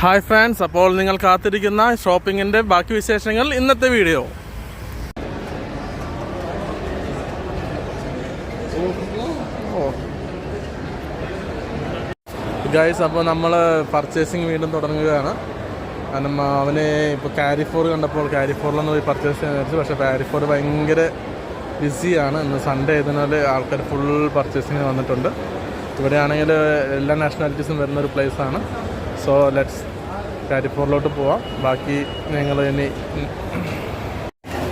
Hi friends, അപ്പോൾ നിങ്ങൾ കാത്തിരിക്കുന്ന ഷോപ്പിങ്ങിൻ്റെ ബാക്കി വിശേഷങ്ങൾ ഇന്നത്തെ വീഡിയോ. ഗൈസ്, അപ്പോൾ നമ്മൾ പർച്ചേസിങ് വീണ്ടും തുടങ്ങുകയാണ്. കാരണം അവന് ഇപ്പോൾ കാരിഫോർ കണ്ടപ്പോൾ കാരിഫോറിലൊന്ന് പോയി പർച്ചേസ് ചെയ്യാൻ വിചാരിച്ചു. പക്ഷേ കാരിഫോർ ഭയങ്കര ബിസിയാണ്. ഇന്ന് സൺഡേ ആയതിനാൽ ആൾക്കാർ ഫുൾ പർച്ചേസിങ് വന്നിട്ടുണ്ട്. ഇവിടെയാണെങ്കിൽ എല്ലാ നാഷണാലിറ്റീസും വരുന്നൊരു പ്ലേസാണ്. സോ ലെറ്റ്സ് കാരിഫോറിലോട്ട് പോവാം. ബാക്കി ഞങ്ങൾ ഇനി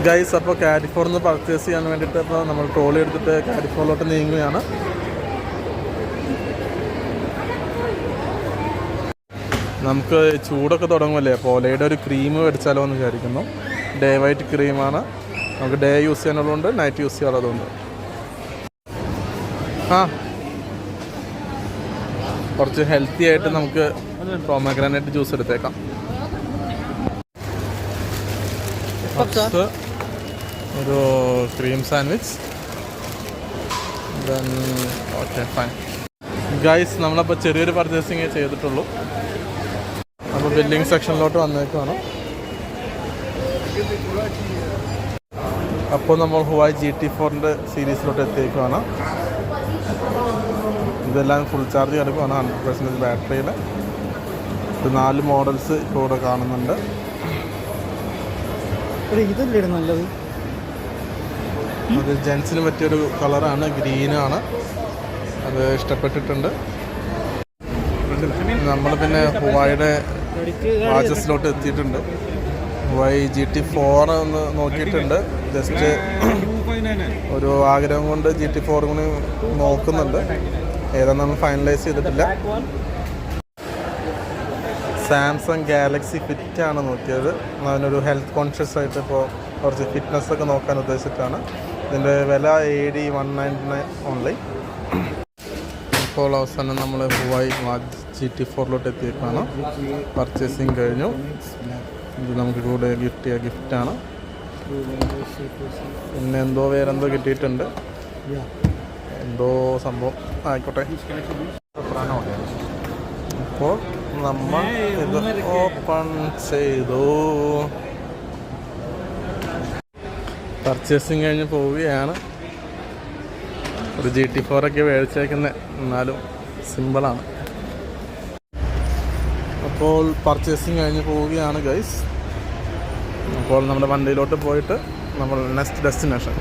ഗൈസ്, അപ്പോൾ കാരിഫോറിൽ നിന്ന് പർച്ചേസ് ചെയ്യാൻ വേണ്ടിയിട്ട് ഇപ്പോൾ നമ്മൾ ട്രോളി എടുത്തിട്ട് കാരിഫോറിലോട്ട് നീങ്ങുകയാണ്. നമുക്ക് ചൂടൊക്കെ തുടങ്ങുമല്ലേ, അപ്പോൾ ഓലയുടെ ഒരു ക്രീം മേടിച്ചാലോ എന്ന് വിചാരിക്കുന്നു. ഡേ വൈറ്റ് ക്രീമാണ്. നമുക്ക് ഡേ യൂസ് ചെയ്യാനുള്ളതുകൊണ്ട് നൈറ്റ് യൂസ് ചെയ്യാനുള്ളതുകൊണ്ട്. കുറച്ച് ഹെൽത്തി ആയിട്ട് നമുക്ക് പോമഗ്രാനൈറ്റ് ജ്യൂസ് എടുത്തേക്കാം. ഫസ്റ്റ് ഒരു cream sandwich. Then okay fine. Guys, നമ്മളപ്പോൾ ചെറിയൊരു പർച്ചേസിങ് ചെയ്തിട്ടുള്ളൂ. അപ്പോൾ ബില്ലിംഗ് സെക്ഷനിലോട്ട് വന്നേക്കുവാണ്. അപ്പോൾ നമ്മൾ ഹുവായ് GT4 സീരീസിലോട്ട് എത്തിയേക്കുവാണ്. ഇതെല്ലാം ഫുൾ ചാർജ് കിടക്കുവാണ്. 100% ബാറ്ററിയിൽ. ഇത് 4 മോഡൽസ് ഇപ്പോൾ ഇവിടെ കാണുന്നുണ്ട്. ഇതല്ലേ നല്ലത്? അത് ജെൻസിന് പറ്റിയൊരു കളറാണ്, ഗ്രീനാണ്. അത് ഇഷ്ടപ്പെട്ടിട്ടുണ്ട്. നമ്മൾ പിന്നെ ഹുവായുടെ വാച്ചസിലോട്ട് എത്തിയിട്ടുണ്ട്. ഹുവായ് GT4 ഒന്ന് നോക്കിയിട്ടുണ്ട്. ജസ്റ്റ് ഒരു ആഗ്രഹം കൊണ്ട് GT4 കൂടി നോക്കുന്നുണ്ട്. ഏതാണെന്ന് ഫൈനലൈസ് ചെയ്തിട്ടില്ല. സാംസങ് ഗാലക്സി ഫിറ്റാണ് നോക്കിയത്. അതിനൊരു ഹെൽത്ത് കോൺഷ്യസ് ആയിട്ട് ഇപ്പോൾ കുറച്ച് ഫിറ്റ്നസ്സൊക്കെ നോക്കാൻ ഉദ്ദേശിച്ചിട്ടാണ്. ഇതിൻ്റെ വില $199 ഓൺലി. ഇപ്പോൾ അവസാനം നമ്മൾ ഹുവായ് GT4ലോട്ട് എത്തിയേക്കാണ്. പർച്ചേസിങ് കഴിഞ്ഞു. ഇത് നമുക്ക് കൂടെ കിട്ടിയ ഗിഫ്റ്റാണ്. പിന്നെ വേറെന്തോ കിട്ടിയിട്ടുണ്ട്. എന്തോ സംഭവം ആയിക്കോട്ടെ. അപ്പോൾ നമ്മൾ ഇത് ഓപ്പൺ ചെയ്തു. പർച്ചേസിങ് കഴിഞ്ഞ് പോവുകയാണ്. ഒരു GT4 ഒക്കെ മേടിച്ചേക്കുന്നത്, എന്നാലും സിമ്പിളാണ്. അപ്പോൾ പർച്ചേസിങ് കഴിഞ്ഞ് പോവുകയാണ് ഗൈസ്. അപ്പോൾ നമ്മുടെ വണ്ടിയിലോട്ട് പോയിട്ട് നമ്മൾ നെക്സ്റ്റ് ഡെസ്റ്റിനേഷൻ